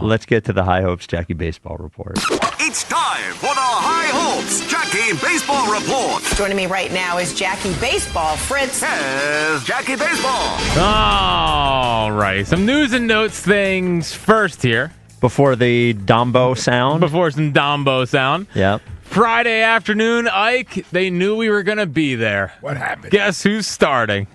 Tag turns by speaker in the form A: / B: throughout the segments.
A: Let's get to the High Hopes Jackie Baseball Report.
B: It's time for the High Hopes Jackie Baseball Report.
C: Joining me right now is Jackie Baseball. Fritz.
B: Here's Jackie Baseball.
D: All right. Some news and notes things first here.
A: Before the Dombo sound.
D: Before some Dombo sound.
A: Yep.
D: Friday afternoon, Ike, they knew we were going to be there.
E: What happened?
D: Guess who's starting?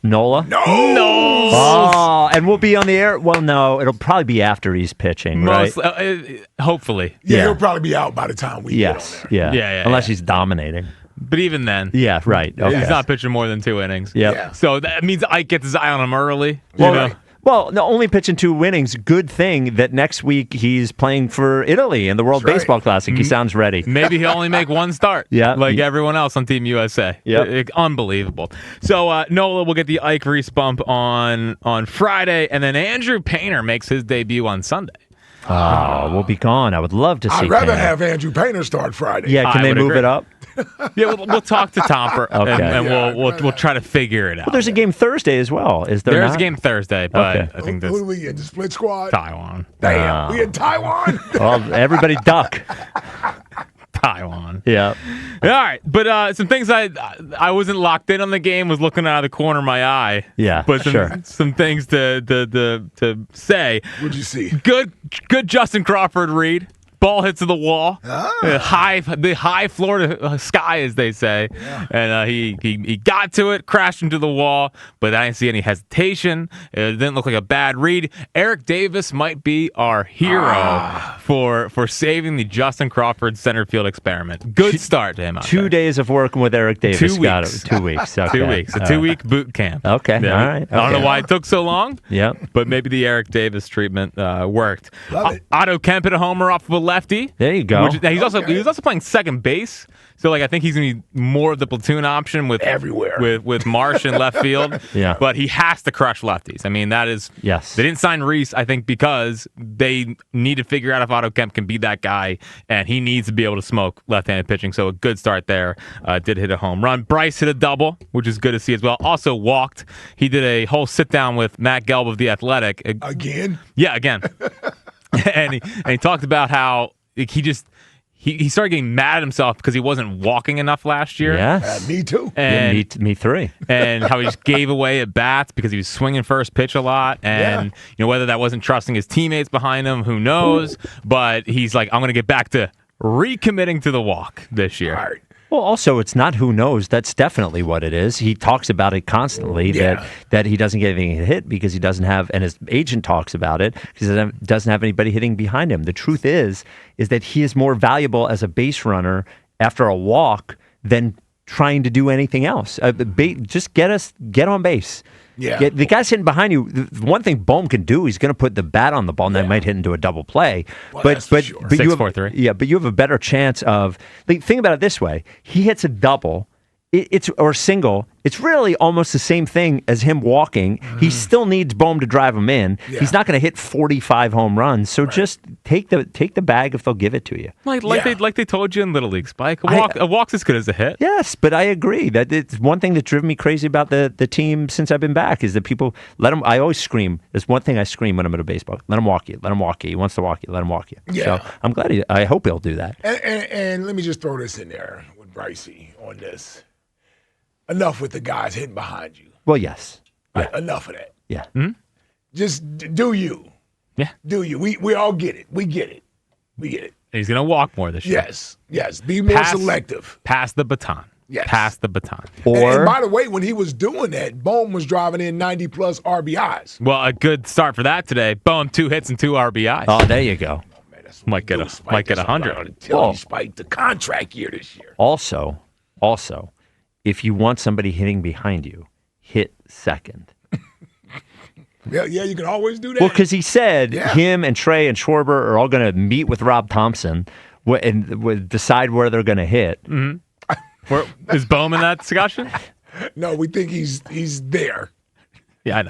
A: Nola?
E: No!
A: Oh, and we'll be on the air. Well, no, it'll probably be after he's pitching, right?
D: Hopefully.
E: Yeah, he'll probably be out by the time we get on there.
A: Yeah. Unless he's dominating.
D: But even then.
A: Yeah, right. Okay.
D: He's not pitching more than 2 innings.
A: Yep.
E: Yeah.
D: So that means Ike gets his eye on him early.
A: Well, no, only pitching 2 innings. Good thing that next week he's playing for Italy in the World
E: That's right.
A: Baseball Classic. He sounds ready.
D: Maybe he'll only make 1 start.
A: Yeah.
D: Like everyone else on Team USA.
A: Yep.
D: Unbelievable. So Nola will get the Ike Reese bump on Friday, and then Andrew Painter makes his debut on Sunday.
A: Oh, we'll be gone. I would love to see
E: I'd rather
A: Painter.
E: have Andrew Painter start Friday.
A: Yeah, can
D: I
A: they
D: would
A: move
D: agree.
A: it up?
D: Yeah, we'll talk to Tomper,
A: Okay.
D: and
E: Yeah,
D: we'll try to figure it out.
A: Well, there's a game Thursday as well. Is there
D: There's
A: not?
D: a game Thursday, but
A: Okay.
D: I think
E: Who
D: that's
E: do we get? The split squad?
D: Taiwan.
E: Damn. We in Taiwan?
A: Well, everybody duck.
D: Taiwan.
A: Yeah.
D: All right, but some things I wasn't locked in on the game, was looking out of the corner of my eye.
A: Yeah,
D: but
A: sure.
D: some things to say.
E: What'd you see?
D: Good Justin Crawford read. Ball hits to the wall. The high Florida sky, as they say.
E: Yeah.
D: And he got to it, crashed into the wall, but I didn't see any hesitation. It didn't look like a bad read. Eric Davis might be our hero for saving the Justin Crawford center field experiment. Good start to him out
A: 2
D: there.
A: days of working with Eric Davis.
D: 2
A: Got
D: weeks.
A: it. 2 weeks. Okay.
D: 2 weeks. A 2-week boot camp.
A: Okay.
D: Yeah.
A: All right.
D: I don't know
A: Okay.
D: why it took so long.
A: Yep.
D: But maybe the Eric Davis treatment worked.
E: Love it.
D: Otto Kemp hit a homer off of a lefty.
A: There you go.
D: He's also playing second base. So I think he's gonna be more of the platoon option with
E: Everywhere.
D: with Marsh in left field.
A: Yeah.
D: But he has to crush lefties. I mean, that is
A: Yes.
D: They didn't sign Reese, I think, because they need to figure out if Otto Kemp can be that guy, and he needs to be able to smoke left-handed pitching. So a good start there. Did hit a home run. Bryce hit a double, which is good to see as well. Also walked. He did a whole sit down with Matt Gelb of The Athletic.
E: Again?
D: Yeah, again. and he talked about how he started getting mad at himself because he wasn't walking enough last year.
A: Yes.
E: Me too.
D: And
A: me three.
D: and how he just gave away at bats because he was swinging first pitch a lot. And whether that wasn't trusting his teammates behind him, who knows? But he's like, I'm going to get back to recommitting to the walk this year.
E: All right.
A: Well, also, it's not who knows. That's definitely what it is. He talks about it constantly,
E: Yeah.
A: that he doesn't get anything hit because he doesn't have, and his agent talks about it, because he doesn't have anybody hitting behind him. The truth is that he is more valuable as a base runner after a walk than trying to do anything else. Just get on base.
E: Yeah.
A: The guy's hitting behind you. The one thing Bohm can do, he's going to put the bat on the ball, and that might hit into a double play.
E: Well,
A: but
E: that's for sure.
A: but you
D: 6-4-3.
A: yeah, but you have a better chance of. Think about it this way: he hits a double, or single. It's really almost the same thing as him walking. He still needs Bohm to drive him in.
E: Yeah.
A: He's not going to hit 45 home runs. So just take the bag if they'll give it to you.
D: Like they told you in Little League, Spike. A walk's as good as a hit.
A: Yes, but I agree that it's one thing that's driven me crazy about the team since I've been back is that people let him. I always scream. There's one thing I scream when I'm at a baseball. Let him walk you. Let him walk you. He wants to walk you. Let him walk you.
E: Yeah.
A: So I'm glad. I hope he'll do that.
E: And let me just throw this in there with Brycey on this. Enough with the guys hitting behind you.
A: Well, yes.
E: Right? Enough of that.
A: Yeah.
E: Just do you.
D: Yeah.
E: Do you. We all get it. We get it. We get it.
D: He's going to walk more this year.
E: Yes. Be more selective.
D: Pass the baton.
E: Yes.
D: Pass the baton.
E: And by the way, when he was doing that, Bohm was driving in 90-plus RBIs.
D: Well, a good start for that today. Boom, 2 hits and 2 RBIs.
A: Oh, there you go.
E: Man, that's
D: Might get 100.
E: Until he spiked the contract year this year.
A: Also, if you want somebody hitting behind you, hit second.
E: Yeah, you can always do that.
A: Well, because he said him and Trey and Schwarber are all going to meet with Rob Thompson and decide where they're going to hit.
D: Where, is Bohm in that discussion?
E: No, we think he's there.
D: Yeah,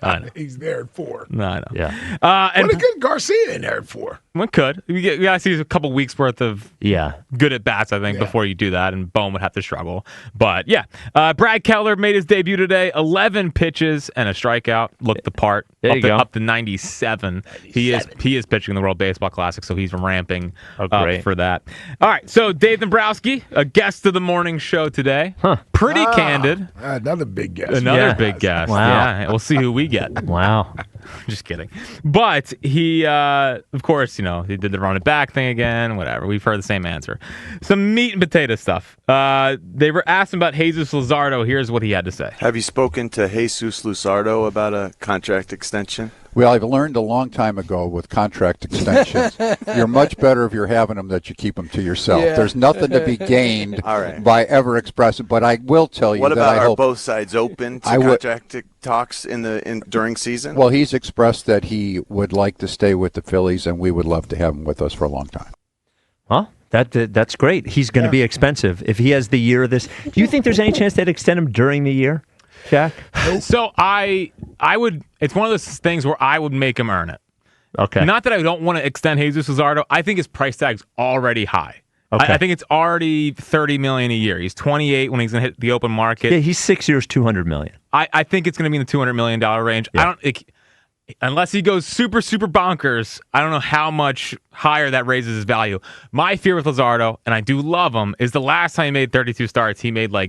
D: I know.
E: He's there at 4.
D: No, I know.
A: Yeah.
D: And
E: What a good Garcia in there at 4.
D: One could. You got to see a couple weeks worth of good at bats, I think, before you do that, and Bohm would have to struggle. But yeah, Brad Keller made his debut today. 11 pitches and a strikeout. Looked the part. Up to 97. He is pitching in the World Baseball Classic, so he's ramping up for that. All right, so Dave Dombrowski, a guest of the morning show today. Pretty candid.
E: Another big guest.
D: Another big guest.
A: Wow.
D: Yeah, we'll see who we get.
A: Wow.
D: Just kidding. But he, of course, he did the run it back thing again, whatever. We've heard the same answer. Some meat and potato stuff. They were asked about Jesús Luzardo. Here's what he had to say.
F: Have you spoken to Jesús Luzardo about a contract extension?
G: Well, I've learned a long time ago with contract extensions, you're much better if you're having them that you keep them to yourself. Yeah. There's nothing to be gained by ever expressing. But I will tell you
F: what
G: that
F: about
G: are
F: both sides open to contract talks during season?
G: Well, he's expressed that he would like to stay with the Phillies, and we would love to have him with us for a long time.
A: Well, that's great. He's going to be expensive if he has the year of this. Do you think there's any chance they'd extend him during the year, Jack?
D: So I would. It's one of those things where I would make him earn it.
A: Okay.
D: Not that I don't want to extend Jesús Luzardo. I think his price tag's already high. Okay. I think it's already $30 million a year. He's 28 when he's going to hit the open market.
A: Yeah, he's 6 years, $200 million.
D: I think it's going to be in the $200 million range. Yeah. Unless he goes super, super bonkers, I don't know how much higher that raises his value. My fear with Luzardo, and I do love him, is the last time he made 32 starts, he made I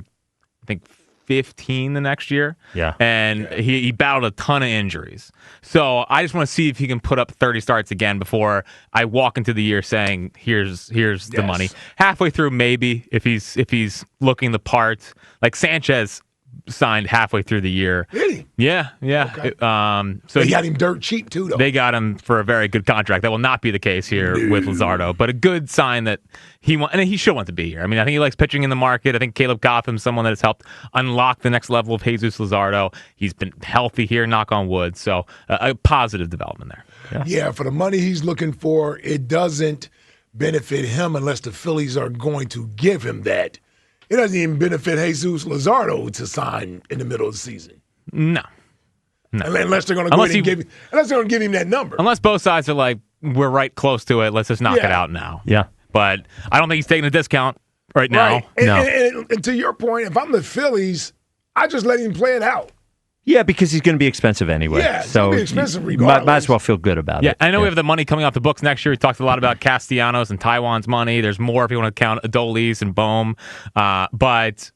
D: think 15 the next year. Yeah. And he battled a ton of injuries. So I just want to see if he can put up 30 starts again before I walk into the year saying, here's the money. Halfway through, maybe, if he's looking the part. Like Sanchez signed halfway through the year.
E: Really?
D: Yeah.
E: Okay.
D: So
E: they got him dirt cheap too, though.
D: They got him for a very good contract. That will not be the case here with Luzardo, but a good sign that and he should want to be here. I mean, I think he likes pitching in the market. I think Caleb Gotham's someone that has helped unlock the next level of Jesús Luzardo. He's been healthy here, knock on wood. So a positive development there.
E: Yeah, for the money he's looking for, it doesn't benefit him unless the Phillies are going to give him that. It doesn't even benefit Jesús Luzardo to sign in the middle of the season.
D: No.
E: Unless they're going to give him that number.
D: Unless both sides are like, we're right close to it, let's just knock it out now. Yeah. But I don't think he's taking a discount right now.
E: And to your point, if I'm the Phillies, I just let him play it out.
A: Yeah, because he's going to be expensive anyway.
E: Yeah, it's
A: so
E: going to be expensive regardless.
A: Might as well feel good about it.
D: I know we have the money coming off the books next year. We talked a lot about Castellanos and Taiwan's money. There's more if you want to count Adolis and Bohm. But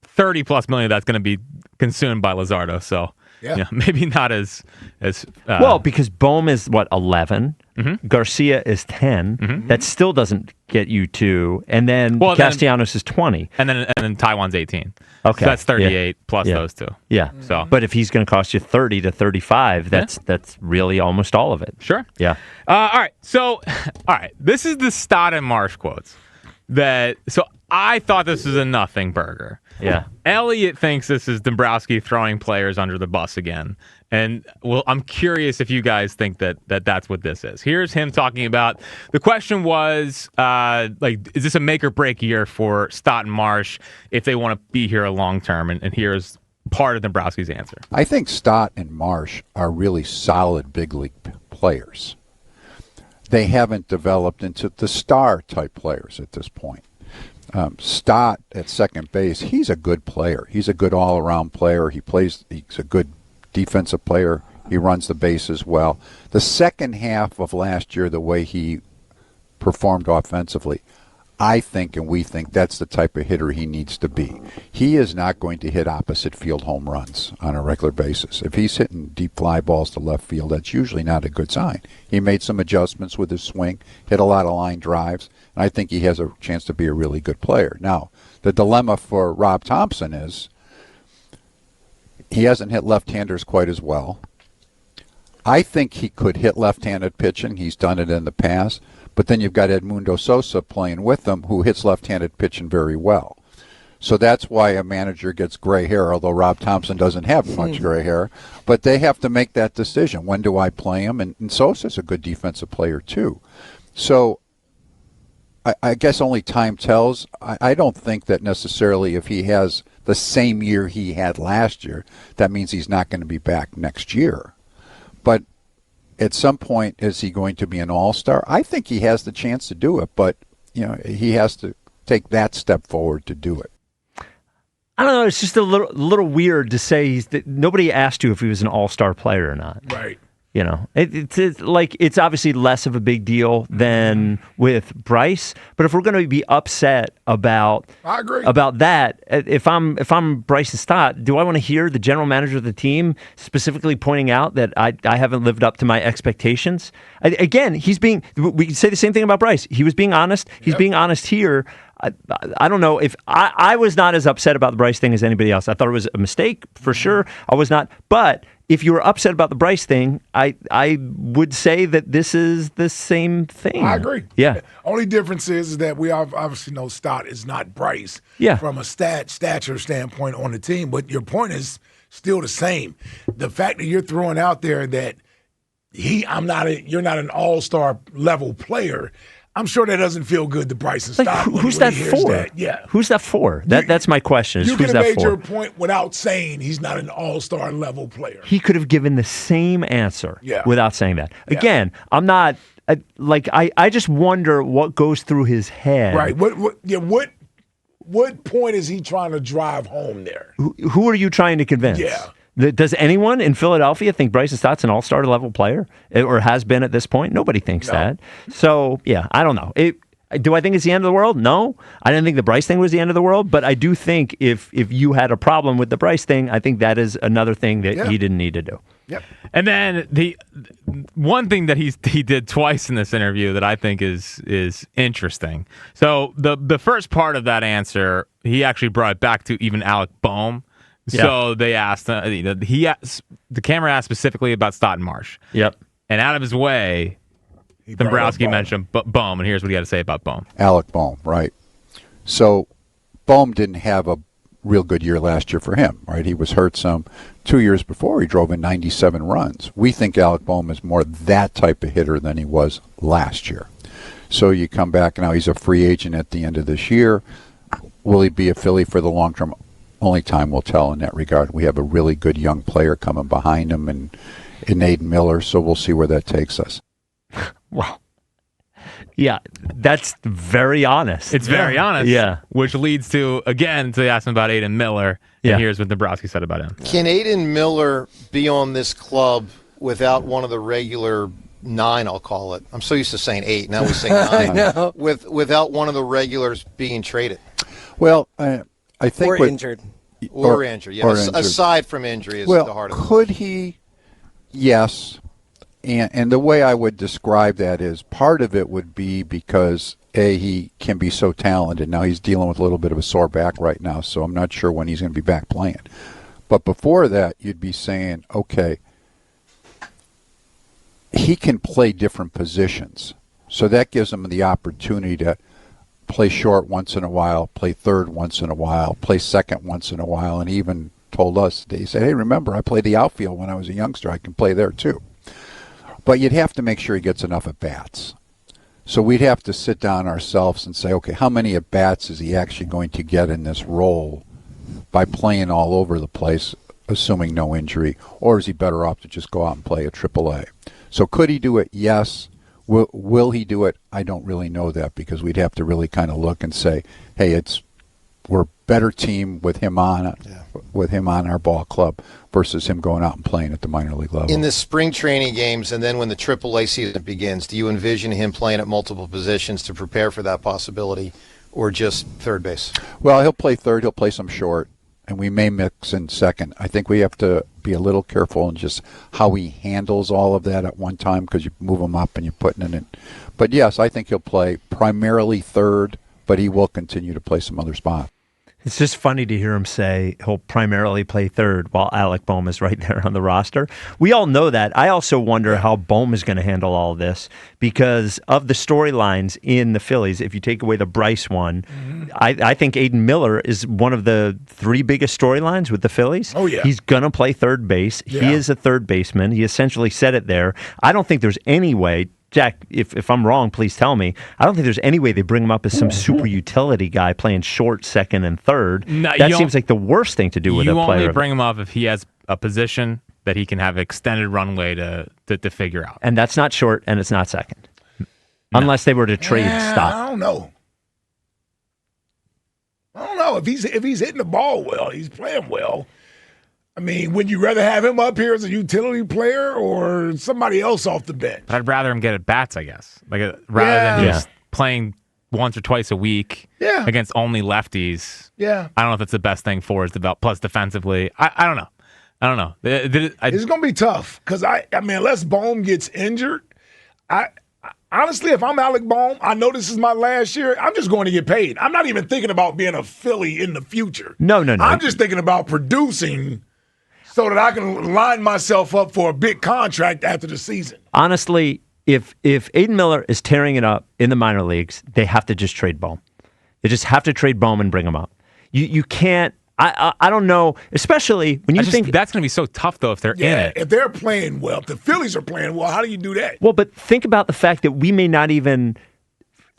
D: $30+ million that's going to be consumed by Luzardo. So maybe not as
A: well, because Bohm is 11. Mm-hmm. Garcia is 10. Mm-hmm. That still doesn't get you 2. And then Castellanos is 20.
D: And then Taiwan's 18.
A: Okay.
D: So that's 38 plus those two.
A: Yeah. So, but if he's going to cost you 30 to 35, that's really almost all of it.
D: Sure.
A: Yeah.
D: All right. So, this is the Stott and Marsh quotes. So I thought this was a nothing burger.
A: Yeah.
D: Elliot thinks this is Dombrowski throwing players under the bus again. And I'm curious if you guys think that's what this is. Here's him talking about, the question was, is this a make or break year for Stott and Marsh if they want to be here long term? And here's part of Dombrowski's answer.
G: I think Stott and Marsh are really solid big league players. They haven't developed into the star type players at this point. Stott at second base, he's a good player. He's a good all-around player. He's a good defensive player. He runs the bases well. The second half of last year, the way he performed offensively, I think and we think that's the type of hitter he needs to be. He is not going to hit opposite field home runs on a regular basis. If he's hitting deep fly balls to left field, that's usually not a good sign. He made some adjustments with his swing, hit a lot of line drives, and I think he has a chance to be a really good player. Now, the dilemma for Rob Thompson is he hasn't hit left-handers quite as well. I think he could hit left-handed pitching. He's done it in the past. But then you've got Edmundo Sosa playing with them who hits left-handed pitching very well. So that's why a manager gets gray hair, although Rob Thompson doesn't have much gray hair. But they have to make that decision. When do I play him? And Sosa's a good defensive player too. So I guess only time tells. I don't think that necessarily if he has the same year he had last year, that means he's not going to be back next year. But at some point, is he going to be an all-star? I think he has the chance to do it, but he has to take that step forward to do it.
A: I don't know. It's just a little weird to say nobody asked you if he was an all-star player or not.
E: Right.
A: It's obviously less of a big deal than with Bryce. But if we're going to be upset about that, if I'm Bryce and Stott, do I want to hear the general manager of the team specifically pointing out that I haven't lived up to my expectations? Again, we can say the same thing about Bryce. He was being honest. He's being honest here. I don't know if I was not as upset about the Bryce thing as anybody else. I thought it was a mistake for sure. I was not. But if you were upset about the Bryce thing, I would say that this is the same thing.
E: I agree.
A: Yeah.
E: Only difference is that we obviously know Stott is not Bryce from a stature standpoint on the team. But your point is still the same. The fact that you're throwing out there that you're not an all-star level player, I'm sure that doesn't feel good to Bryson Stott.
A: Who's that for?
E: Yeah.
A: Who's that for? That's my question.
E: You could have made your point without saying he's not an all-star level player.
A: He could have given the same answer without saying that. Again, I'm not I just wonder what goes through his head.
E: Right. What point is he trying to drive home there?
A: Who are you trying to convince?
E: Yeah.
A: Does anyone in Philadelphia think Bryson Stott's an all-star level player or has been at this point? Nobody thinks that. So, I don't know. Do I think it's the end of the world? No. I didn't think the Bryce thing was the end of the world, but I do think if you had a problem with the Bryce thing, I think that is another thing that he didn't need to do.
E: Yep.
D: And then the one thing that he did twice in this interview that I think is interesting. So the first part of that answer, he actually brought it back to even Alec Bohm. So they asked, the camera asked specifically about Stott and Marsh.
A: Yep.
D: And out of his way, Dombrowski mentioned Bohm, and here's what he had to say about Bohm.
G: Alec Bohm, right. So Bohm didn't have a real good year last year for him, right? He was hurt some. 2 years before, he drove in 97 runs. We think Alec Bohm is more that type of hitter than he was last year. So you come back, now he's a free agent at the end of this year. Will he be a Philly for the long term? Only time will tell in that regard. We have a really good young player coming behind him in Aidan Miller, so we'll see where that takes us.
A: Well, yeah, that's very honest.
D: It's very honest.
A: Yeah.
D: Which leads to, again, to ask him about Aidan Miller, and here's what Dombrowski said about him.
H: Can Aidan Miller be on this club without one of the regular 9, I'll call it? I'm so used to saying 8, now we say 9. Without one of the regulars being traded?
G: Well, I think
H: injured. Or injured, yes.
G: Or injured.
H: Aside from injury is the hardest.
G: Could he? Yes. And the way I would describe that is part of it would be because, he can be so talented. Now he's dealing with a little bit of a sore back right now, so I'm not sure when he's going to be back playing. But before that, you'd be saying, okay, he can play different positions. So that gives him the opportunity to play short once in a while, play third once in a while, play second once in a while, and he even told us, he said, hey, remember, I played the outfield when I was a youngster. I can play there too. But you'd have to make sure he gets enough at-bats. So we'd have to sit down ourselves and say, okay, how many at-bats is he actually going to get in this role by playing all over the place, assuming no injury, or is he better off to just go out and play a AAA? So could he do it? Yes. Will he do it? I don't really know that because we'd have to really kind of look and say, hey, we're a better team with him on our ball club versus him going out and playing at the minor league level.
H: In the spring training games and then when the AAA season begins, do you envision him playing at multiple positions to prepare for that possibility or just third base?
G: Well, he'll play third. He'll play some short, and we may mix in second. I think we have to be a little careful in just how he handles all of that at one time because you move him up and you're putting it in. But, yes, I think he'll play primarily third, but he will continue to play some other spots.
A: It's just funny to hear him say he'll primarily play third while Alec Bohm is right there on the roster. We all know that. I also wonder how Bohm is going to handle all of this because of the storylines in the Phillies. If you take away the Bryce one, I think Aidan Miller is one of the 3 biggest storylines with the Phillies.
E: Oh, yeah.
A: He's going to play third base. Yeah. He is a third baseman. He essentially said it there. I don't think there's any way, Jack, if I'm wrong, please tell me. I don't think there's any way they bring him up as some super utility guy playing short, second, and third. No, that seems like the worst thing to do with a player.
D: You only bring him up if he has a position that he can have extended runway to to figure out.
A: And that's not short, and it's not second. No. Unless they were to trade Stott.
E: I don't know. If he's hitting the ball well, he's playing well. I mean, would you rather have him up here as a utility player or somebody else off the bench?
D: I'd rather him get at bats, I guess. Rather than just playing once or twice a week against only lefties.
E: Yeah.
D: I don't know if it's the best thing for his development. Plus defensively, I don't know.
E: It's going to be tough because, I mean, unless Bohm gets injured, honestly, if I'm Alec Bohm, I know this is my last year, I'm just going to get paid. I'm not even thinking about being a Philly in the future.
A: No.
E: I'm just thinking about producing so that I can line myself up for a big contract after the season.
A: Honestly, if Aidan Miller is tearing it up in the minor leagues, they have to just trade Bohm. They just have to trade Bohm and bring him up. You can't. I don't know, especially when you think
D: that's going to be so tough though if they're in it.
E: If they're playing well, if the Phillies are playing well, how do you do that?
A: Well, but think about the fact that we may not even.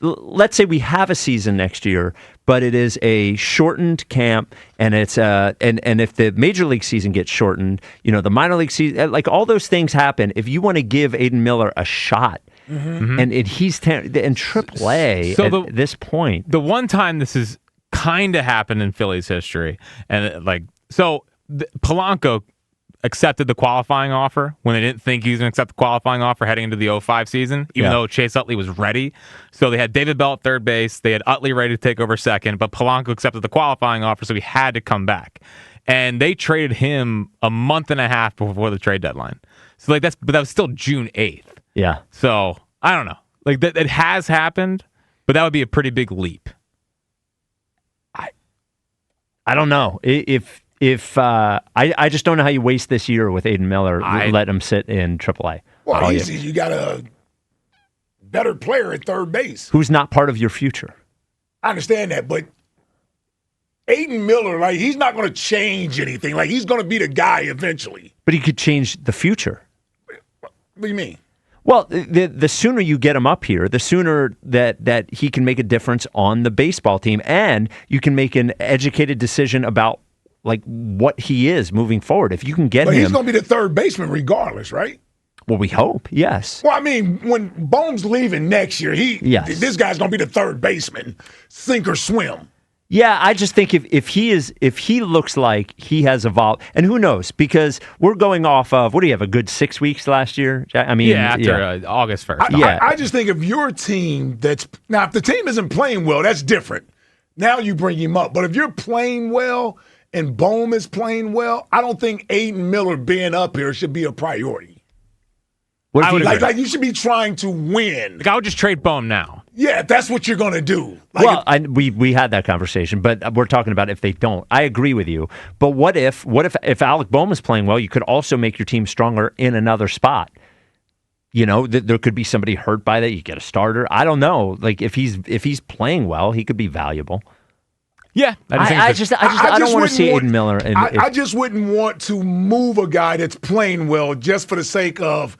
A: Let's say we have a season next year, but it is a shortened camp, and it's and if the major league season gets shortened, the minor league season, like all those things happen. If you want to give Aidan Miller a shot, and he's in AAA at this point,
D: the one time this is kind of happened in Phillies history, and Polanco accepted the qualifying offer when they didn't think he was going to accept the qualifying offer heading into the 05 season, even though Chase Utley was ready. So they had David Bell at third base, they had Utley ready to take over second, but Polanco accepted the qualifying offer, so he had to come back. And they traded him a month and a half before the trade deadline. So but that was still June 8th.
A: Yeah.
D: So I don't know. It has happened, but that would be a pretty big leap.
A: I don't know if I just don't know how you waste this year with Aidan Miller. Let him sit in AAA.
E: Well, easy. You got a better player at third base
A: who's not part of your future.
E: I understand that, but Aidan Miller, he's not going to change anything. He's going to be the guy eventually.
A: But he could change the future.
E: What do you mean?
A: Well, the sooner you get him up here, the sooner that he can make a difference on the baseball team, and you can make an educated decision about what he is moving forward. If you can get him,
E: he's going to be the third baseman regardless, right?
A: Well, we hope, yes.
E: Well, I mean, when Bohm's leaving next year, this guy's going to be the third baseman, sink or swim.
A: Yeah, I just think if he looks like he has evolved, and who knows, because we're going off of, what do you have, a good 6 weeks last year? I mean,
D: after August 1st.
E: I just think if your team if the team isn't playing well, that's different. Now you bring him up. But if you're playing well and Bohm is playing well, I don't think Aidan Miller being up here should be a priority.
A: I would
E: like you should be trying to win.
D: I would just trade Bohm now.
E: Yeah, if that's what you're going to do.
A: We had that conversation, but we're talking about if they don't. I agree with you. But what if Alec Bohm is playing well, you could also make your team stronger in another spot. There could be somebody hurt by that. You get a starter. I don't know. If he's playing well, he could be valuable.
D: Yeah,
A: I don't want to see Aidan Miller.
E: I just wouldn't want to move a guy that's playing well just for the sake of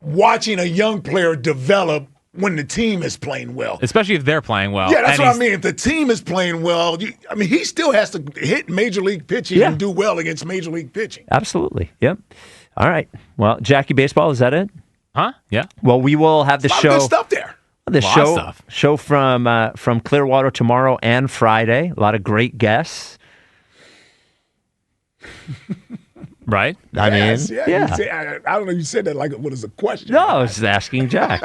E: watching a young player develop when the team is playing well.
D: Especially if they're playing well.
E: Yeah, that's what I mean. If the team is playing well, he still has to hit major league pitching and do well against major league pitching.
A: Absolutely. Yep. All right. Well, Jackie Baseball, is that it?
D: Huh? Yeah.
A: Well, we will have the show.
E: Good stuff there.
A: The show from Clearwater tomorrow and Friday. A lot of great guests.
D: Right?
A: I mean,
E: I don't know. You said that like it was a question.
A: No, I was just asking Jack.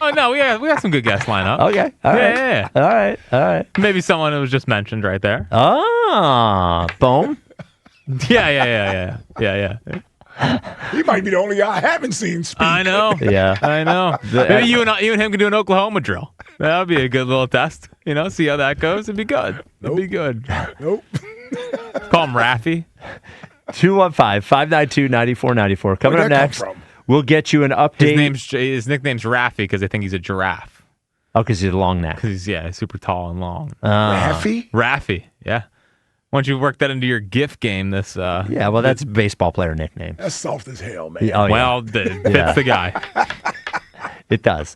D: Oh no, we got some good guests lined up.
A: Okay, all right. All right.
D: Maybe someone who was just mentioned right there.
A: Bohm.
D: Yeah.
E: He might be the only guy I haven't seen speak.
D: I know.
A: Yeah,
D: I know. Maybe you and him can do an Oklahoma drill. That would be a good little test. See how that goes. It'd be good. It'd be good.
E: Nope.
D: Call him Raffy.
A: 215-592-9494. Coming up next, we'll get you an update.
D: His nickname's Raffy because they think he's a giraffe.
A: Oh, because he's a long neck.
D: Because he's super tall and long.
E: Raffy,
D: yeah. Why don't you work that into your GIF game? That's
A: a baseball player nickname.
E: That's soft as hell, man.
A: Oh, yeah.
D: Well, it fits the guy.
A: It does.